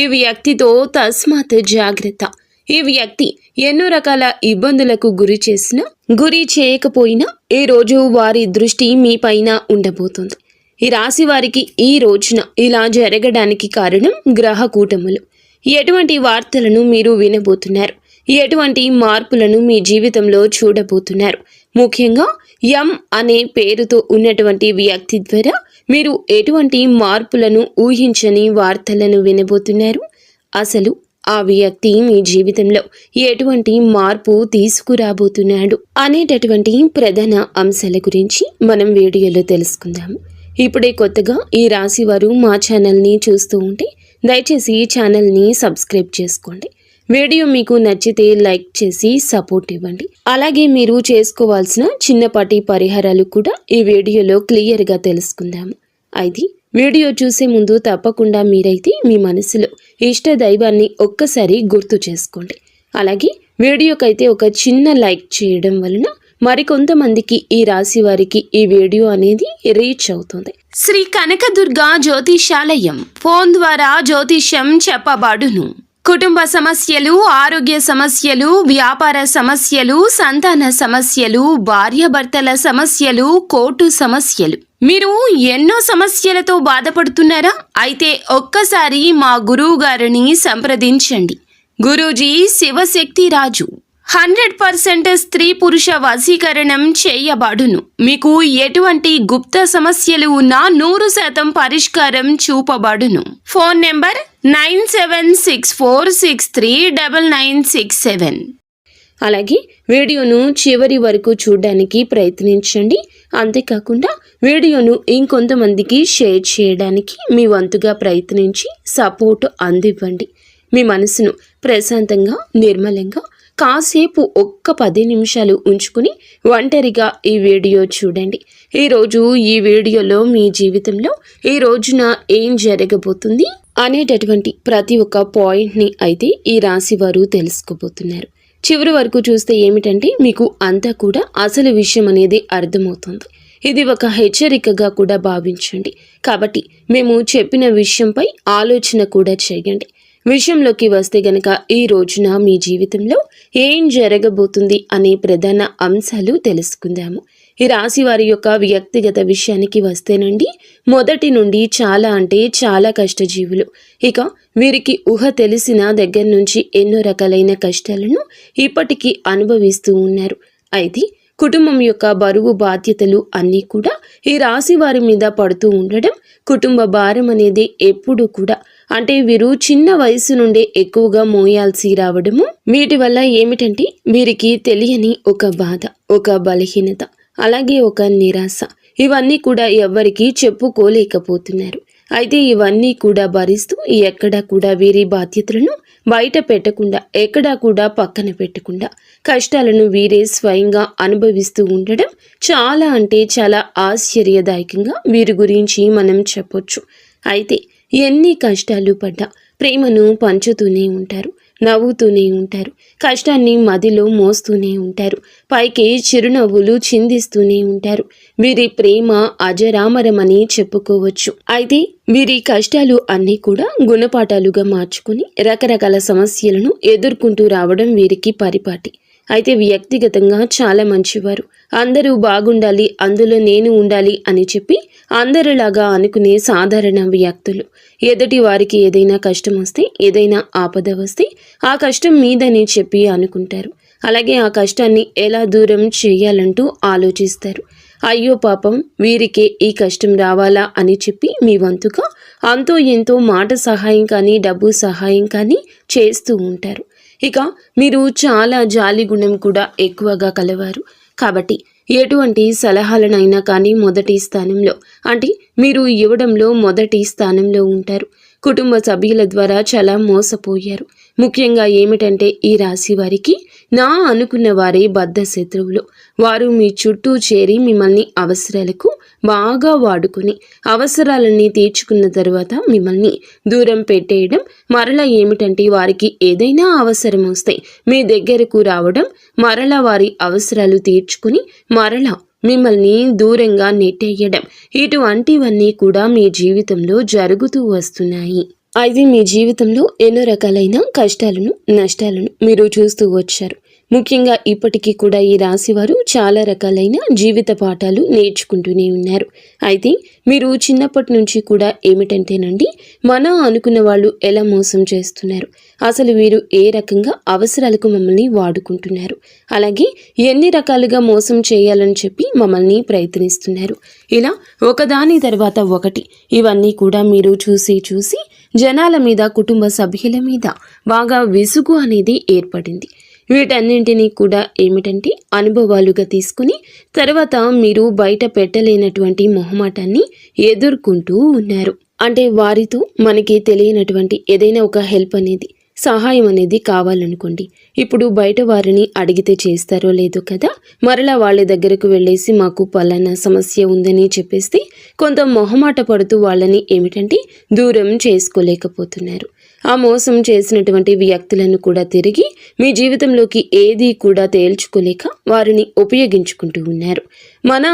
ఈ వ్యక్తితో తస్మాత్ జాగ్రత్త. ఈ వ్యక్తి ఎన్నో రకాల ఇబ్బందులకు గురి చేయకపోయినా ఈ రోజు వారి దృష్టి మీ పైన ఉండబోతుంది. ఈ రాశి వారికి ఈ రోజున ఇలా జరగడానికి కారణం గ్రహ కూటములు. ఎటువంటి వార్తలను మీరు వినబోతున్నారు, ఎటువంటి మార్పులను మీ జీవితంలో చూడబోతున్నారు, ముఖ్యంగా ఎం అనే పేరుతో ఉన్నటువంటి వ్యక్తి ద్వారా మీరు ఎటువంటి మార్పులను ఊహించని వార్తలను వినబోతున్నారు, అసలు ఆ వ్యక్తి మీ జీవితంలో ఎటువంటి మార్పు తీసుకురాబోతున్నాడు అనేటటువంటి ప్రధాన అంశాల గురించి మనం వీడియోలో తెలుసుకుందాము. ఇప్పుడే కొత్తగా ఈ రాశి వారు మా ఛానల్ని చూస్తూ ఉంటే దయచేసి ఈ ఛానల్ని సబ్స్క్రైబ్ చేసుకోండి. వీడియో మీకు నచ్చితే లైక్ చేసి సపోర్ట్ ఇవ్వండి. అలాగే మీరు చేసుకోవాల్సిన చిన్నపాటి పరిహారాలు కూడా ఈ వీడియోలో క్లియర్గా తెలుసుకుందాము. అయితే వీడియో చూసే ముందు తప్పకుండా మీరైతే మీ మనసులో ఇష్ట దైవాన్ని ఒక్కసారి గుర్తు చేసుకోండి. అలాగే వీడియోకైతే ఒక చిన్న లైక్ చేయడం వలన మరికొంతమందికి ఈ రాశి వారికి ఈ వీడియో అనేది రీచ్ అవుతుంది. శ్రీ కనకదుర్గ జ్యోతిషాలయం. ఫోన్ ద్వారా జ్యోతిష్యం చెప్పబడును. కుటుంబ సమస్యలు, ఆరోగ్య సమస్యలు, వ్యాపార సమస్యలు, సంతాన సమస్యలు, భార్యాభర్తల సమస్యలు, కోర్టు సమస్యలు. మీరు ఎన్నో సమస్యలతో బాధపడుతున్నారా? అయితే ఒక్కసారి మా గురువు గారిని సంప్రదించండి. గురూజీ శివశక్తి రాజు 100% స్త్రీ పురుష వశీకరణం చేయబడును. మీకు ఎటువంటి గుప్త సమస్యలు ఉన్నా 100% పరిష్కారం చూపబడును. Phone number 9764639967. అలాగే వీడియోను చివరి వరకు చూడడానికి ప్రయత్నించండి. అంతేకాకుండా వీడియోను ఇంకొంతమందికి షేర్ చేయడానికి మీ వంతుగా ప్రయత్నించి సపోర్ట్ అందివ్వండి. మీ మనసును ప్రశాంతంగా, నిర్మలంగా కాసేపు ఒక్క 10 నిమిషాలు ఉంచుకుని ఒంటరిగా ఈ వీడియో చూడండి. ఈరోజు ఈ వీడియోలో మీ జీవితంలో ఈ రోజున ఏం జరగబోతుంది అనేటటువంటి ప్రతి ఒక్క పాయింట్ని అయితే ఈ రాశి వారు తెలుసుకోబోతున్నారు. చివరి వరకు చూస్తే ఏమిటంటే మీకు అంతా కూడా అసలు విషయం అనేది అర్థమవుతుంది. ఇది ఒక హెచ్చరికగా కూడా భావించండి. కాబట్టి మేము చెప్పిన విషయంపై ఆలోచన కూడా చేయండి. విషయంలోకి వస్తే గనక ఈ రోజున మీ జీవితంలో ఏం జరగబోతుంది అనే ప్రధాన అంశాలు తెలుసుకుందాము. ఈ రాశి వారి యొక్క వ్యక్తిగత విషయానికి వస్తేనండి, మొదటి నుండి చాలా అంటే చాలా కష్టజీవులు. ఇక వీరికి ఊహ తెలిసిన దగ్గర నుంచి ఎన్నో రకాలైన కష్టాలను ఇప్పటికీ అనుభవిస్తూ ఉన్నారు. అయితే కుటుంబం యొక్క బరువు బాధ్యతలు అన్నీ కూడా ఈ రాశి వారి మీద పడుతూ ఉండడం, కుటుంబ భారం అనేది ఎప్పుడు కూడా అంటే వీరు చిన్న వయసు నుండే ఎక్కువగా మోయాల్సి రావడము, వీటి వల్ల ఏమిటంటే వీరికి తెలియని ఒక బాధ, ఒక బలహీనత, అలాగే ఒక నిరాశ, ఇవన్నీ కూడా ఎవ్వరికీ చెప్పుకోలేకపోతున్నారు. అయితే ఇవన్నీ కూడా భరిస్తూ ఎక్కడా కూడా వీరి బాధ్యతలను బయట పెట్టకుండా, ఎక్కడా కూడా పక్కన పెట్టకుండా కష్టాలను వీరే స్వయంగా అనుభవిస్తూ ఉండడం చాలా అంటే చాలా ఆశ్చర్యదాయకంగా వీరి గురించి మనం చెప్పొచ్చు. అయితే ఎన్ని కష్టాలు పడ్డా ప్రేమను పంచుతూనే ఉంటారు, నవ్వుతూనే ఉంటారు, కష్టాన్ని మదిలో మోస్తూనే ఉంటారు, పైకి చిరునవ్వులు చిందిస్తూనే ఉంటారు. వీరి ప్రేమ అజరామరమని చెప్పుకోవచ్చు. అయితే వీరి కష్టాలు అన్నీ కూడా గుణపాఠాలుగా మార్చుకుని రకరకాల సమస్యలను ఎదుర్కొంటూ రావడం వీరికి పరిపాటి. అయితే వ్యక్తిగతంగా చాలా మంచివారు. అందరూ బాగుండాలి, అందులో నేను ఉండాలి అని చెప్పి అందరిలాగా అనుకునే సాధారణ వ్యక్తులు. ఎదుటి వారికి ఏదైనా కష్టం వస్తే, ఏదైనా ఆపద వస్తే ఆ కష్టం మీదని చెప్పి అనుకుంటారు. అలాగే ఆ కష్టాన్ని ఎలా దూరం చేయాలంటూ ఆలోచిస్తారు. అయ్యో పాపం వీరికే ఈ కష్టం రావాలా అని చెప్పి మీ వంతుగా అంతో ఎంతో మాట సహాయం కానీ, డబ్బు సహాయం కానీ చేస్తూ ఉంటారు. ఇక మీరు చాలా జాలి గుణం కూడా ఎక్కువగా కలవారు. కాబట్టి ఎటువంటి సలహాలనైనా కానీ మొదటి స్థానంలో అంటే మీరు ఇవ్వడంలో మొదటి స్థానంలో ఉంటారు. కుటుంబ సభ్యుల ద్వారా చాలా మోసపోయారు. ముఖ్యంగా ఏమిటంటే ఈ రాశి వారికి నా అనుకున్న వారే బద్ధ శత్రువులు. వారు మీ చుట్టూ చేరి మిమ్మల్ని అవసరాలకు బాగా వాడుకొని అవసరాలన్నీ తీర్చుకున్న తర్వాత మిమ్మల్ని దూరం పెట్టేయడం, మరలా ఏమిటంటే వారికి ఏదైనా అవసరం వస్తే మీ దగ్గరకు రావడం, మరలా వారి అవసరాలు తీర్చుకుని మరలా మిమ్మల్ని దూరంగా నెట్టేయడం, ఇటువంటివన్నీ కూడా మీ జీవితంలో జరుగుతూ వస్తున్నాయి. అయితే మీ జీవితంలో ఎన్నో రకాలైన కష్టాలను, నష్టాలను మీరు చూస్తూ వచ్చారు. ముఖ్యంగా ఇప్పటికీ కూడా ఈ రాశివారు చాలా రకాలైన జీవిత పాఠాలు నేర్చుకుంటూనే ఉన్నారు. అయితే మీరు చిన్నప్పటి నుంచి కూడా ఏమిటంటేనండి, అనుకున్న వాళ్ళు ఎలా మోసం చేస్తున్నారు, అసలు వీరు ఏ రకంగా అవసరాలకు మమ్మల్ని వాడుకుంటున్నారు, అలాగే ఎన్ని రకాలుగా మోసం చేయాలని చెప్పి మమ్మల్ని ప్రయత్నిస్తున్నారు, ఇలా ఒకదాని తర్వాత ఒకటి ఇవన్నీ కూడా మీరు చూసి జనాల మీద, కుటుంబ సభ్యుల మీద బాగా విసుగు అనేది ఏర్పడింది. వీటన్నింటినీ కూడా ఏమిటంటే అనుభవాలుగా తీసుకుని తర్వాత మీరు బయట పెట్టలేనటువంటి మొహమాటాన్ని ఎదుర్కొంటూ ఉన్నారు. అంటే వారితో మనకి తెలియనటువంటి ఏదైనా ఒక హెల్ప్ అనేది, సహాయం అనేది కావాలనుకోండి, ఇప్పుడు బయట వారిని అడిగితే చేస్తారో లేదో కదా, మరలా వాళ్ళ దగ్గరకు వెళ్ళేసి మాకు పలానా సమస్య ఉందని చెప్పేస్తే కొంత మొహమాట పడుతూ వాళ్ళని ఏమిటంటే దూరం చేసుకోలేకపోతున్నారు. ఆ మోసం చేసినటువంటి వ్యక్తులను కూడా తిరిగి మీ జీవితంలోకి ఏది కూడా తేల్చుకోలేక వారిని ఉపయోగించుకుంటూ ఉన్నారు.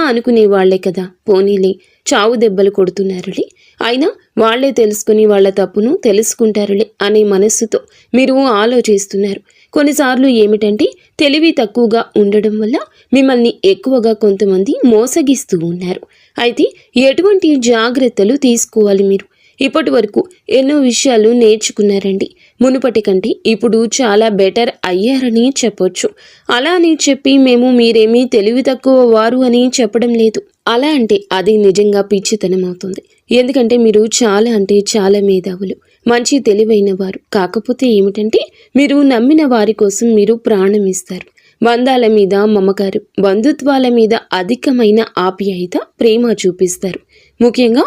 అనుకునే వాళ్లే కదా, పోనీలే చావు దెబ్బలు కొడుతున్నారులే, అయినా వాళ్లే తెలుసుకుని వాళ్ళ తప్పును తెలుసుకుంటారులే అనే మనస్సుతో మీరు ఆలోచిస్తున్నారు. కొన్నిసార్లు ఏమిటంటే తెలివి తక్కువగా ఉండడం వల్ల మిమ్మల్ని ఎక్కువగా కొంతమంది మోసగిస్తూ ఉన్నారు. అయితే ఎటువంటి జాగ్రత్తలు తీసుకోవాలి మీరు? ఇప్పటి వరకు ఎన్నో విషయాలు నేర్చుకున్నారండి. మునుపటి కంటే ఇప్పుడు చాలా బెటర్ అయ్యారని చెప్పొచ్చు. అలా అని చెప్పి మేము మీరేమీ తెలివి తక్కువ వారు అని చెప్పడం లేదు. అలా అంటే అది నిజంగా పిచ్చితనం అవుతుంది. ఎందుకంటే మీరు చాలా మేధావులు, మంచి తెలివైన వారు. కాకపోతే ఏమిటంటే మీరు నమ్మిన వారి కోసం మీరు ప్రాణం ఇస్తారు. బంధాల మీద మమకారం, బంధుత్వాల మీద అధికమైన ఆప్యాయత, ప్రేమ చూపిస్తారు. ముఖ్యంగా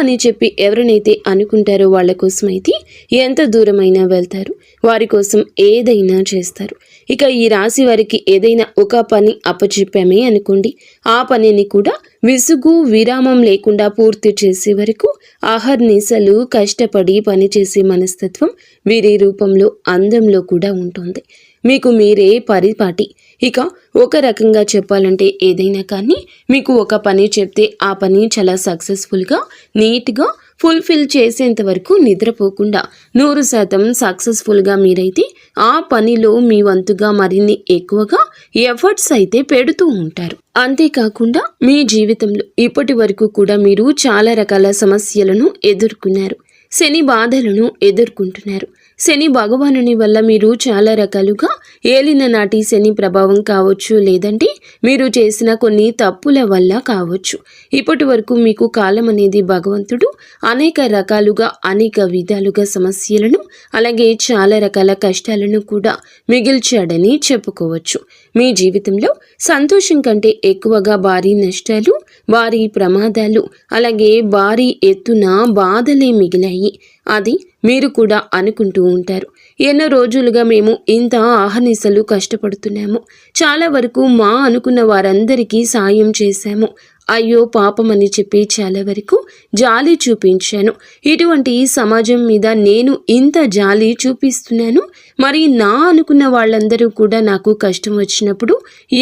అని చెప్పి ఎవరినైతే అనుకుంటారో వాళ్ళ కోసమైతే ఎంత దూరమైనా వెళ్తారు, వారి కోసం ఏదైనా చేస్తారు. ఇక ఈ రాశి వారికి ఏదైనా ఒక పని అప్పచెప్పామే అనుకోండి, ఆ పనిని కూడా విసుగు విరామం లేకుండా పూర్తి చేసే వరకు అహర్నిశలు కష్టపడి పనిచేసే మనస్తత్వం వీరి రూపంలో, అందంలో కూడా ఉంటుంది. మీకు మీరే పరిపాటి. ఇక ఒక రకంగా చెప్పాలంటే ఏదైనా కానీ మీకు ఒక పని చెప్తే ఆ పని చాలా సక్సెస్ఫుల్గా, నీట్గా ఫుల్ఫిల్ చేసేంత వరకు నిద్రపోకుండా 100% సక్సెస్ఫుల్గా మీరైతే ఆ పనిలో మీ వంతుగా మరిన్ని ఎక్కువగా ఎఫర్ట్స్ అయితే పెడుతూ ఉంటారు. అంతేకాకుండా మీ జీవితంలో ఇప్పటి వరకు కూడా మీరు చాలా రకాల సమస్యలను ఎదుర్కొన్నారు, శని బాధలను ఎదుర్కొంటున్నారు. శని భగవానుని వల్ల మీరు చాలా రకాలుగా ఏలిన నాటి శని ప్రభావం కావచ్చు, లేదంటే మీరు చేసిన కొన్ని తప్పుల వల్ల కావచ్చు. ఇప్పటి వరకు మీకు కాలం అనేది భగవంతుడు అనేక రకాలుగా, అనేక విధాలుగా సమస్యలను, అలాగే చాలా రకాల కష్టాలను కూడా మిగిల్చాడని చెప్పుకోవచ్చు. మీ జీవితంలో సంతోషం కంటే ఎక్కువగా భారీ నష్టాలు, భారీ ప్రమాదాలు, అలాగే భారీ ఎత్తున బాధలే మిగిలాయి. అది మీరు కూడా అనుకుంటూ ఉంటారు. ఎన్నో రోజులుగా మేము ఇంత ఆహర్నిశలు కష్టపడుతున్నాము, చాలా వరకు అనుకున్న వారందరికీ సాయం చేశాము, అయ్యో పాపం అని చెప్పి చాలా వరకు జాలి చూపించాను. ఇటువంటి సమాజం మీద నేను ఇంత జాలి చూపిస్తున్నాను, మరి అనుకున్న వాళ్ళందరూ కూడా నాకు కష్టం వచ్చినప్పుడు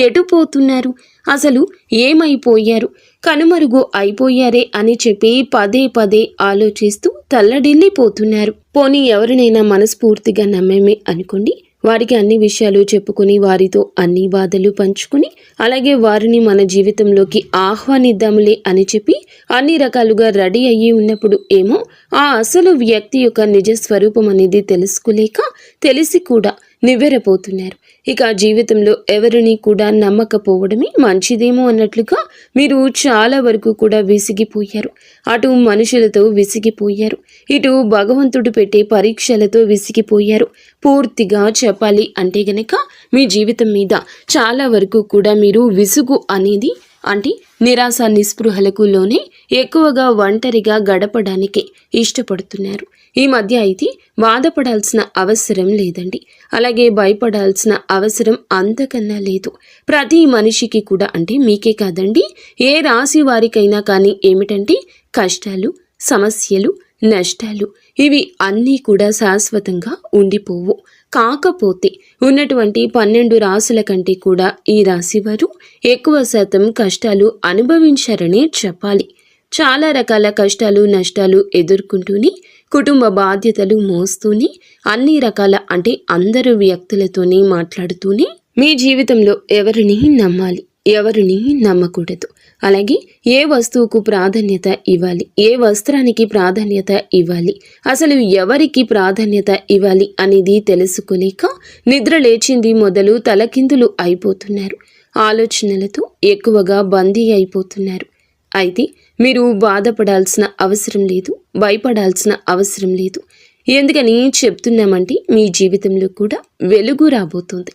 ఎటు పోతున్నారు, అసలు ఏమైపోయారు, కనుమరుగు అయిపోయారే అని చెప్పి పదే ఆలోచిస్తూ తల్లడిల్లిపోతున్నారు. పోనీ ఎవరినైనా మనస్ఫూర్తిగా నమ్మేమే అనుకోండి, వారికి అన్ని విషయాలు చెప్పుకొని, వారితో అన్ని బాధలు పంచుకుని, అలాగే వారిని మన జీవితంలోకి ఆహ్వానిద్దాములే అని చెప్పి అన్ని రకాలుగా రెడీ అయ్యి ఉన్నప్పుడు ఏమో ఆ అసలు వ్యక్తి యొక్క నిజ స్వరూపం అనేది తెలుసుకోలేక, తెలిసి కూడా నివ్వెరపోతున్నారు. ఇక జీవితంలో ఎవరిని కూడా నమ్మకపోవడమే మంచిదేమో అన్నట్లుగా మీరు చాలా వరకు కూడా విసిగిపోయారు. అటు మనుషులతో విసిగిపోయారు, ఇటు భగవంతుడు పెట్టే పరీక్షలతో విసిగిపోయారు. పూర్తిగా చెప్పాలి అంటే గనక మీ జీవితం మీద చాలా వరకు కూడా మీరు విసుగు అనేది, అంటే నిరాశ నిస్పృహలకు లోనే ఎక్కువగా ఒంటరిగా గడపడానికి ఇష్టపడుతున్నారు. ఈ మధ్య అయితే బాధపడాల్సిన అవసరం లేదండి, అలాగే భయపడాల్సిన అవసరం అంతకన్నా లేదు. ప్రతి మనిషికి కూడా, అంటే మీకే కాదండి, ఏ రాశి వారికైనా కానీ ఏమిటంటే కష్టాలు, సమస్యలు, నష్టాలు ఇవి అన్నీ కూడా శాశ్వతంగా ఉండిపోవు. కాకపోతే ఉన్నటువంటి 12 రాశుల కంటే కూడా ఈ రాశి వారు ఎక్కువ శాతం కష్టాలు అనుభవించారనే చెప్పాలి. చాలా రకాల కష్టాలు, నష్టాలు ఎదుర్కొంటూనే కుటుంబ బాధ్యతలు మోస్తూనే అన్ని రకాల అంటే అందరు వ్యక్తులతోనే మాట్లాడుతూనే మీ జీవితంలో ఎవరిని నమ్మాలి, ఎవరిని నమ్మకూడదు, అలాగే ఏ వస్తువుకు ప్రాధాన్యత ఇవ్వాలి, ఏ వస్త్రానికి ప్రాధాన్యత ఇవ్వాలి, అసలు ఎవరికి ప్రాధాన్యత ఇవ్వాలి అనేది తెలుసుకోలేక నిద్ర లేచింది మొదలు తలకిందులు అయిపోతున్నారు. ఆలోచనలతో ఎక్కువగా బందీ అయిపోతున్నారు. అయితే మీరు బాధపడాల్సిన అవసరం లేదు, భయపడాల్సిన అవసరం లేదు. ఎందుకని చెప్తున్నామంటే మీ జీవితంలో కూడా వెలుగు రాబోతుంది.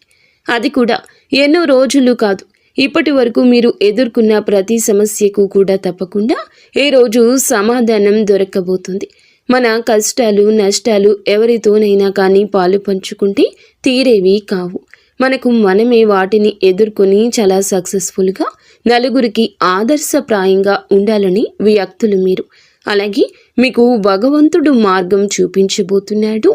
అది కూడా ఎన్నో రోజులు కాదు, ఇప్పటి వరకు మీరు ఎదుర్కొన్న ప్రతి సమస్యకు కూడా తప్పకుండా ఏ రోజు సమాధానం దొరకబోతుంది. మన కష్టాలు నష్టాలు ఎవరితోనైనా కానీ పాలు పంచుకుంటే తీరేవి కావు. మనకు మనమే వాటిని ఎదుర్కొని చాలా సక్సెస్ఫుల్గా నలుగురికి ఆదర్శప్రాయంగా ఉండాలని వ్యక్తులు మీరు. అలాగే మీకు భగవంతుడు మార్గం చూపించబోతున్నాడు.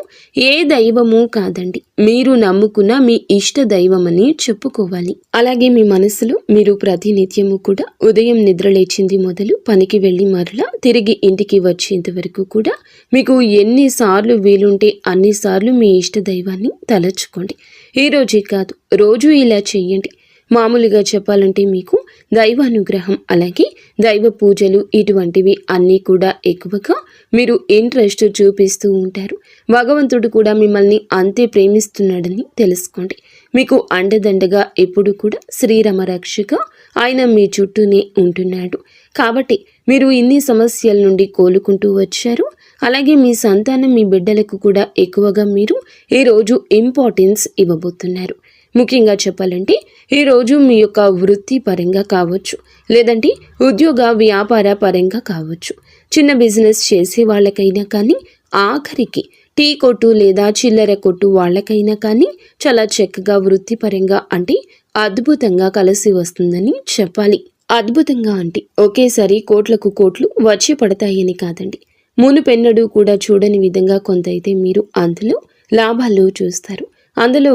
ఏ దైవమూ కాదండి, మీరు నమ్ముకున్న మీ ఇష్ట దైవమని చెప్పుకోవాలి. అలాగే మీ మనసులో మీరు ప్రతినిత్యము కూడా ఉదయం నిద్ర లేచింది మొదలు పనికి వెళ్ళి మరలా తిరిగి ఇంటికి వచ్చేంత వరకు కూడా మీకు ఎన్నిసార్లు వీలుంటే అన్నిసార్లు మీ ఇష్ట దైవాన్ని తలచుకోండి. ఈ రోజే కాదు, రోజు ఇలా చెయ్యండి. మామూలుగా చెప్పాలంటే మీకు దైవానుగ్రహం అలాగే దైవ పూజలు ఇటువంటివి అన్నీ కూడా ఎక్కువగా మీరు ఇంట్రెస్ట్ చూపిస్తూ ఉంటారు. భగవంతుడు కూడా మిమ్మల్ని అంతే ప్రేమిస్తున్నాడని తెలుసుకోండి. మీకు అండదండగా ఎప్పుడు కూడా శ్రీరామ రక్షగా ఆయన మీ చుట్టూనే ఉంటున్నాడు. కాబట్టి మీరు ఇన్ని సమస్యల నుండి కోలుకుంటూ వచ్చారు. అలాగే మీ సంతానం మీ బిడ్డలకు కూడా ఎక్కువగా మీరు ఈరోజు ఇంపార్టెన్స్ ఇవ్వబోతున్నారు. ముఖ్యంగా చెప్పాలంటే ఈరోజు మీ యొక్క వృత్తి పరంగా కావచ్చు, లేదంటే ఉద్యోగ వ్యాపార పరంగా కావచ్చు, చిన్న బిజినెస్ చేసే వాళ్ళకైనా కానీ, ఆఖరికి టీ కొట్టు లేదా చిల్లర కొట్టు వాళ్ళకైనా కానీ చాలా చక్కగా వృత్తిపరంగా అంటే అద్భుతంగా కలిసి వస్తుందని చెప్పాలి. అద్భుతంగా అంటే ఒకేసారి కోట్లకు కోట్లు వచ్చి పడతాయని కాదండి. మునుపెన్నడూ కూడా చూడని విధంగా కొంత అయితే మీరు అందులో లాభాలు చూస్తారు. అందులో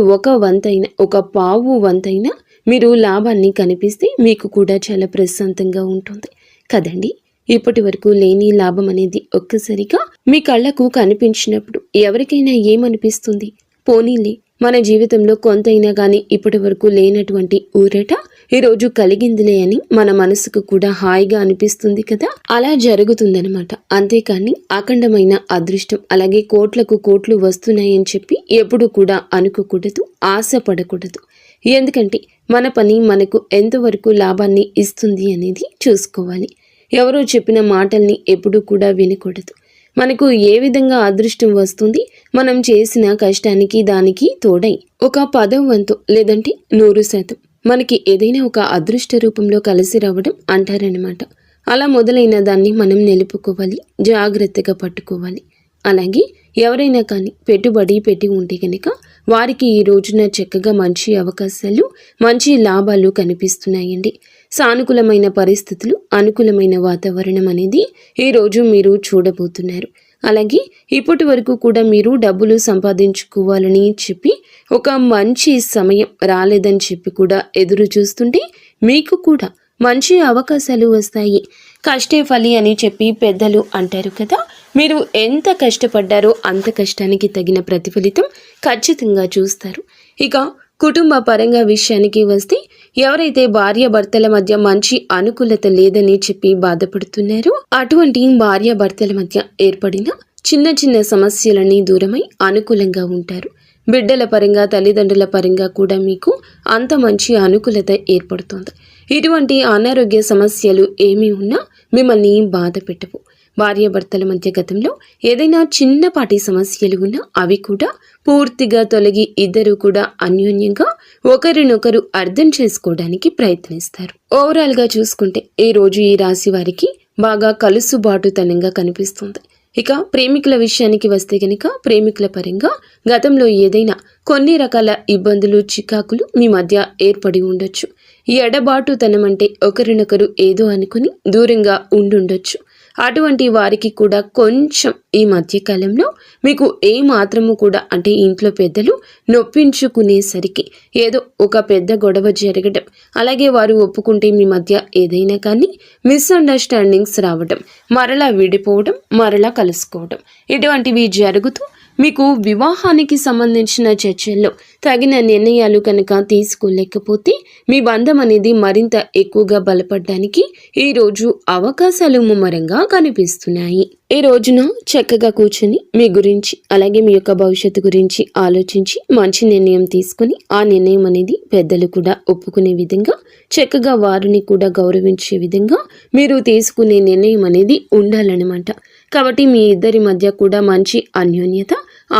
ఒక పావు వంతైనా మీరు లాభాన్ని కనిపిస్తే మీకు కూడా చాలా ప్రశాంతంగా ఉంటుంది కదండి. ఇప్పటి వరకు లేని లాభం అనేది ఒక్కసారిగా మీ కళ్ళకు కనిపించినప్పుడు ఎవరికైనా ఏమనిపిస్తుంది? పోనీలే, మన జీవితంలో కొంతైనా కానీ ఇప్పటి వరకు లేనటువంటి ఊరట ఈరోజు కలిగిందిలే అని మన మనసుకు కూడా హాయిగా అనిపిస్తుంది కదా. అలా జరుగుతుందనమాట. అంతేకాని అఖండమైన అదృష్టం అలాగే కోట్లకు కోట్లు వస్తున్నాయని చెప్పి ఎప్పుడు కూడా అనుకోకూడదు, ఆశపడకూడదు. ఎందుకంటే మన పని మనకు ఎంతవరకు లాభాన్ని ఇస్తుంది అనేది చూసుకోవాలి. ఎవరో చెప్పిన మాటల్ని ఎప్పుడూ కూడా వినకూడదు. మనకు ఏ విధంగా అదృష్టం వస్తుంది? మనం చేసిన కష్టానికి దానికి తోడై ఒక 10వ వంతు లేదంటే 100% మనకి ఏదైనా ఒక అదృష్ట రూపంలో కలిసి రావడం అంటారనమాట. అలా మొదలైన దాన్ని మనం నిలుపుకోవాలి, జాగ్రత్తగా పట్టుకోవాలి. అలాగే ఎవరైనా కానీ పెట్టుబడి పెట్టి ఉంటే కనుక వారికి ఈ రోజున చక్కగా మంచి అవకాశాలు, మంచి లాభాలు కనిపిస్తున్నాయండి. సానుకూలమైన పరిస్థితులు, అనుకూలమైన వాతావరణం అనేది ఈరోజు మీరు చూడబోతున్నారు. అలాగే ఇప్పటి వరకు కూడా మీరు డబ్బులు సంపాదించుకోవాలని చెప్పి ఒక మంచి సమయం రాలేదని చెప్పి కూడా ఎదురు చూస్తుంటే మీకు కూడా మంచి అవకాశాలు వస్తాయి. కష్టే ఫలి అని చెప్పి పెద్దలు అంటారు కదా. మీరు ఎంత కష్టపడ్డారో అంత కష్టానికి తగిన ప్రతిఫలితం ఖచ్చితంగా చూస్తారు. ఇక కుటుంబ పరంగా విషయానికి వస్తే ఎవరైతే భార్యాభర్తల మధ్య మంచి అనుకూలత లేదని చెప్పి బాధపడుతున్నారో అటువంటి భార్యాభర్తల మధ్య ఏర్పడిన చిన్న చిన్న సమస్యలన్నీ దూరమై అనుకూలంగా ఉంటారు. బిడ్డల పరంగా తల్లిదండ్రుల పరంగా కూడా మీకు అంత మంచి అనుకూలత ఏర్పడుతుంది. ఇటువంటి అనారోగ్య సమస్యలు ఏమీ ఉన్నా మిమ్మల్ని బాధ పెట్టవు. భార్యాభర్తల మధ్య గతంలో ఏదైనా చిన్నపాటి సమస్యలు ఉన్నా అవి కూడా పూర్తిగా తొలగి ఇద్దరు కూడా అన్యోన్యంగా ఒకరినొకరు అర్థం చేసుకోవడానికి ప్రయత్నిస్తారు. ఓవరాల్గా చూసుకుంటే ఈ రోజు ఈ రాశి వారికి బాగా కలుసుబాటుతనంగా కనిపిస్తుంది. ఇక ప్రేమికుల విషయానికి వస్తే గనక ప్రేమికుల పరంగా గతంలో ఏదైనా కొన్ని రకాల ఇబ్బందులు, చికాకులు మీ మధ్య ఏర్పడి ఉండొచ్చు. ఈ ఎడబాటుతనం అంటే ఒకరినొకరు ఏదో అనుకుని దూరంగా ఉండుండొచ్చు. అటువంటి వారికి కూడా కొంచెం ఈ మధ్యకాలంలో మీకు ఏ మాత్రము కూడా అంటే ఇంట్లో పెద్దలు నొప్పించుకునేసరికి ఏదో ఒక పెద్ద గొడవ జరగడం, అలాగే వారు ఒప్పుకుంటే మీ మధ్య ఏదైనా కానీ మిస్అండర్స్టాండింగ్స్ రావడం, మరలా విడిపోవడం, మరలా కలుసుకోవడం ఇటువంటివి జరుగుతూ మీకు వివాహానికి సంబంధించిన చర్చల్లో తగిన నిర్ణయాలు కనుక తీసుకోలేకపోతే మీ బంధం అనేది మరింత ఎక్కువగా బలపడడానికి ఈరోజు అవకాశాలు ముమ్మరంగా కనిపిస్తున్నాయి. ఈ రోజున చక్కగా కూర్చుని మీ గురించి అలాగే మీ యొక్క భవిష్యత్తు గురించి ఆలోచించి మంచి నిర్ణయం తీసుకుని ఆ నిర్ణయం అనేది పెద్దలు కూడా ఒప్పుకునే విధంగా, చక్కగా వారిని కూడా గౌరవించే విధంగా మీరు తీసుకునే నిర్ణయం అనేది ఉండాలన్నమాట. కాబట్టి మీ ఇద్దరి మధ్య కూడా మంచి అన్యోన్యత,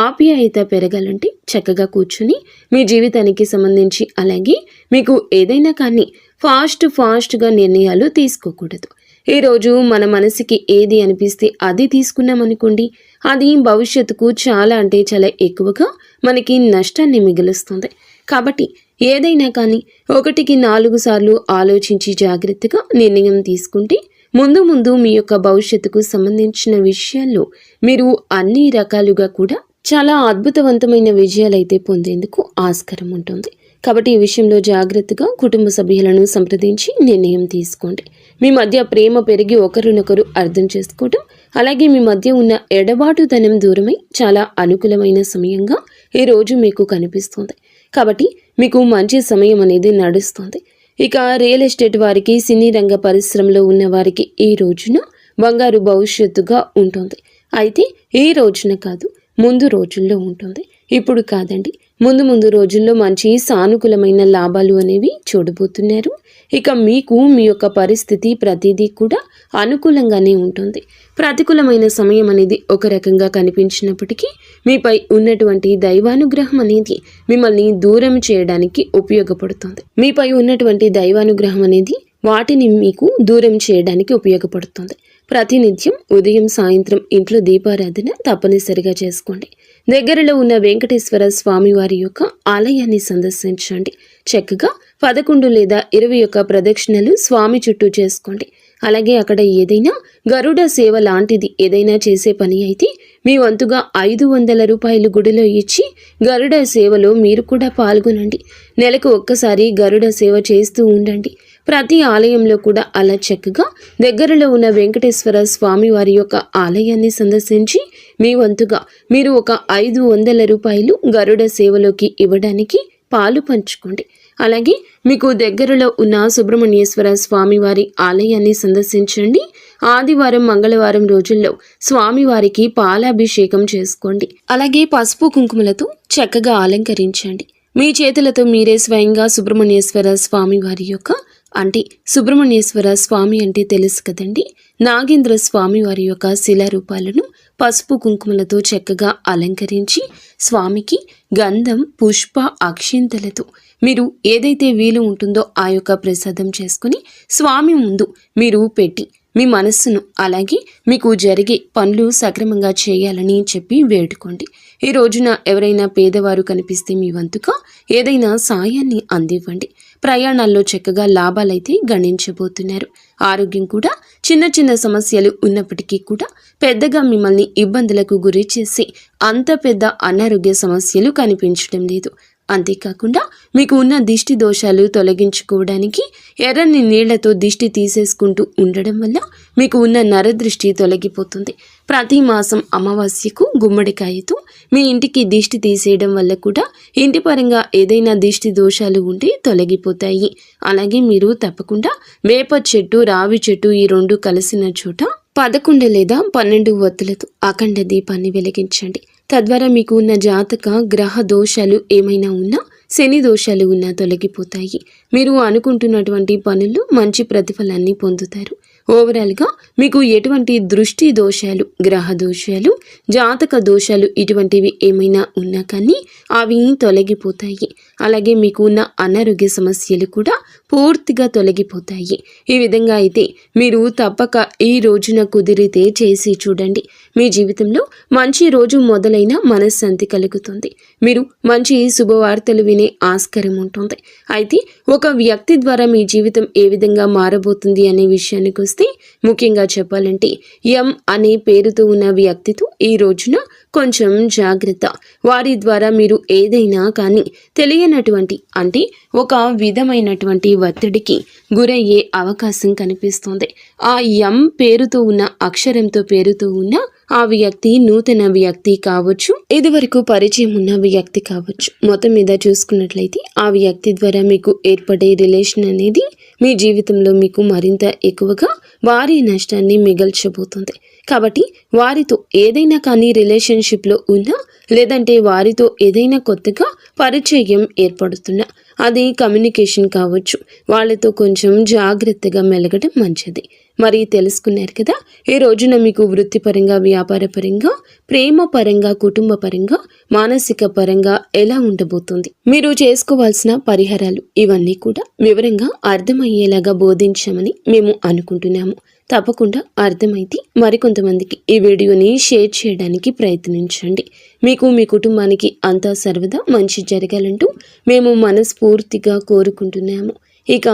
ఆప్యాయత పెరగాలంటే చక్కగా కూర్చుని మీ జీవితానికి సంబంధించి అలాగే మీకు ఏదైనా కానీ ఫాస్ట్గా నిర్ణయాలు తీసుకోకూడదు. ఈరోజు మన మనసుకి ఏది అనిపిస్తే అది తీసుకున్నామనుకోండి, అది భవిష్యత్తుకు చాలా అంటే చాలా ఎక్కువగా మనకి నష్టాన్ని మిగులుస్తుంది. కాబట్టి ఏదైనా కానీ 1కి 4 సార్లు ఆలోచించి జాగ్రత్తగా నిర్ణయం తీసుకుంటే ముందు మీ యొక్క భవిష్యత్తుకు సంబంధించిన విషయాల్లో మీరు అన్ని రకాలుగా కూడా చాలా అద్భుతవంతమైన విజయాలైతే పొందేందుకు ఆస్కారం ఉంటుంది. కాబట్టి ఈ విషయంలో జాగ్రత్తగా కుటుంబ సభ్యులను సంప్రదించి నిర్ణయం తీసుకోండి. మీ మధ్య ప్రేమ పెరిగి ఒకరినొకరు అర్థం చేసుకోవడం, అలాగే మీ మధ్య ఉన్న ఎడబాటుతనం దూరమై చాలా అనుకూలమైన సమయంగా ఈ రోజు మీకు కనిపిస్తుంది. కాబట్టి మీకు మంచి సమయం అనేది నడుస్తుంది. ఇక రియల్ ఎస్టేట్ వారికి, సినీ రంగ పరిశ్రమలో ఉన్న వారికి ఈ రోజున బంగారు భవిష్యత్తుగా ఉంటుంది. అయితే ఈ రోజున కాదు, ముందు రోజుల్లో ఉంటుంది. ఇప్పుడు కాదండి, ముందు రోజుల్లో మంచి సానుకూలమైన లాభాలు అనేవి చూడబోతున్నారు. ఇక మీకు మీ యొక్క పరిస్థితి ప్రతిదీ కూడా అనుకూలంగానే ఉంటుంది. ప్రతికూలమైన సమయం అనేది ఒక రకంగా కనిపించినప్పటికీ మీపై ఉన్నటువంటి దైవానుగ్రహం అనేది మిమ్మల్ని దూరం చేయడానికి ఉపయోగపడుతుంది. మీపై ఉన్నటువంటి దైవానుగ్రహం అనేది వాటిని మీకు దూరం చేయడానికి ఉపయోగపడుతుంది. ప్రతినిత్యం ఉదయం సాయంత్రం ఇంట్లో దీపారాధన తప్పనిసరిగా చేసుకోండి. దగ్గరలో ఉన్న వెంకటేశ్వర స్వామి వారి యొక్క ఆలయాన్ని సందర్శించండి. చక్కగా 11 లేదా 21 ప్రదక్షిణలు స్వామి చుట్టూ చేసుకోండి. అలాగే అక్కడ ఏదైనా గరుడ సేవ లాంటిది ఏదైనా చేసే పని అయితే మీ వంతుగా 500 రూపాయలు గుడిలో ఇచ్చి గరుడ సేవలో మీరు కూడా పాల్గొనండి. నెలకు ఒక్కసారి గరుడ సేవ చేస్తూ ఉండండి. ప్రతి ఆలయంలో కూడా అలా చక్కగా దగ్గరలో ఉన్న వెంకటేశ్వర స్వామి వారి యొక్క ఆలయాన్ని సందర్శించి మీ వంతుగా మీరు ఒక 500 రూపాయలు గరుడ సేవలోకి ఇవ్వడానికి పాలు పంచుకోండి. అలాగే మీకు దగ్గరలో ఉన్న సుబ్రహ్మణ్యేశ్వర స్వామి వారి ఆలయాన్ని సందర్శించండి. ఆదివారం, మంగళవారం రోజుల్లో స్వామివారికి పాలాభిషేకం చేసుకోండి. అలాగే పసుపు కుంకుమలతో చక్కగా అలంకరించండి. మీ చేతులతో మీరే స్వయంగా సుబ్రహ్మణ్యేశ్వర స్వామి వారి యొక్క సుబ్రహ్మణ్యేశ్వర స్వామి అంటే తెలుసు కదండి, నాగేంద్ర స్వామి వారి యొక్క శిలారూపాలను పసుపు కుంకుమలతో చక్కగా అలంకరించి స్వామికి గంధం, పుష్ప, అక్షింతలతో మీరు ఏదైతే వీలు ఉంటుందో ఆ యొక్క ప్రసాదం చేసుకుని స్వామి ముందు మీరు పెట్టి మీ మనస్సును అలాగే మీకు జరిగే పనులు సక్రమంగా చేయాలని చెప్పి వేడుకోండి. ఈ రోజున ఎవరైనా పేదవారు కనిపిస్తే మీ వంతుగా ఏదైనా సాయాన్ని అందివ్వండి. ప్రయాణాల్లో చక్కగా లాభాలైతే గణించబోతున్నారు. ఆరోగ్యం కూడా చిన్న సమస్యలు ఉన్నప్పటికీ కూడా పెద్దగా మిమ్మల్ని ఇబ్బందులకు గురి చేసి అంత పెద్ద అనారోగ్య సమస్యలు కనిపించడం లేదు. అంతేకాకుండా మీకు ఉన్న దిష్టి దోషాలు తొలగించుకోవడానికి ఎర్రని నీళ్లతో దిష్టి తీసేసుకుంటూ ఉండడం వల్ల మీకు ఉన్న నరదృష్టి తొలగిపోతుంది. ప్రతి మాసం అమావాస్యకు గుమ్మడికాయతో మీ ఇంటికి దిష్టి తీసేయడం వల్ల కూడా ఇంటి పరంగా ఏదైనా దిష్టి దోషాలు ఉంటే తొలగిపోతాయి. అలాగే మీరు తప్పకుండా వేప చెట్టు, రావి చెట్టు ఈ 2 కలిసిన చోట 11 లేదా 12 ఒత్తులతో అఖండ దీపాన్ని వెలిగించండి. తద్వారా మీకు ఉన్న జాతక గ్రహ దోషాలు ఏమైనా ఉన్నా, శని దోషాలు ఉన్నా తొలగిపోతాయి. మీరు అనుకుంటున్నటువంటి పనుల్లో మంచి ప్రతిఫలాన్ని పొందుతారు. ఓవరాల్గా మీకు ఎటువంటి దృష్టి దోషాలు, గ్రహ దోషాలు, జాతక దోషాలు ఇటువంటివి ఏమైనా ఉన్నా కానీ అవి తొలగిపోతాయి. అలాగే మీకు ఉన్న అనారోగ్య సమస్యలు కూడా పూర్తిగా తొలగిపోతాయి. ఈ విధంగా అయితే మీరు తప్పక ఈ రోజున కుదిరితే చేసి చూడండి. మీ జీవితంలో మంచి రోజు మొదలైన మనశ్శాంతి కలుగుతుంది. మీరు మంచి శుభవార్తలు వినే ఆస్కారం ఉంటుంది. అయితే ఒక వ్యక్తి ద్వారా మీ జీవితం ఏ విధంగా మారబోతుంది అనే విషయానికి చూస్తే ముఖ్యంగా చెప్పాలంటే ఎం అనే పేరుతో ఉన్న వ్యక్తితో ఈ రోజున కొంచెం జాగ్రత్త. వారి ద్వారా మీరు ఏదైనా కానీ తెలియనటువంటి అంటే ఒక విధమైనటువంటి ఒత్తిడికి గురయ్యే అవకాశం కనిపిస్తుంది. ఆ ఎం పేరుతో ఉన్న అక్షరంతో పేరుతో ఉన్న ఆ వ్యక్తి నూతన వ్యక్తి కావచ్చు, ఇదివరకు పరిచయం ఉన్న వ్యక్తి కావచ్చు. మొత్తం మీద చూసుకున్నట్లయితే ఆ వ్యక్తి ద్వారా మీకు ఏర్పడే రిలేషన్ అనేది మీ జీవితంలో మీకు మరింత ఎక్కువగా భారీ నష్టాన్ని మిగల్చబోతుంది. కాబట్టి వారితో ఏదైనా కానీ రిలేషన్షిప్లో ఉన్నా లేదంటే వారితో ఏదైనా కొత్తగా పరిచయం ఏర్పడుతున్నా అది కమ్యూనికేషన్ కావచ్చు, వాళ్ళతో కొంచెం జాగ్రత్తగా మెలగడం మంచిది. మరి తెలుసుకున్నారు కదా, ఈ రోజున మీకు వృత్తిపరంగా, వ్యాపారపరంగా, ప్రేమ పరంగా, కుటుంబ పరంగా, మానసిక పరంగా ఎలా ఉండబోతుంది, మీరు చేసుకోవాల్సిన పరిహారాలు ఇవన్నీ కూడా వివరంగా అర్థమయ్యేలాగా బోధించామని మేము అనుకుంటున్నాము. తప్పకుండా అర్థమైతే మరికొంతమందికి ఈ వీడియోని షేర్ చేయడానికి ప్రయత్నించండి. మీకు మీ కుటుంబానికి అంతా సర్వదా మంచి జరగాలంటూ మేము మనస్ఫూర్తిగా కోరుకుంటున్నాము. ఇక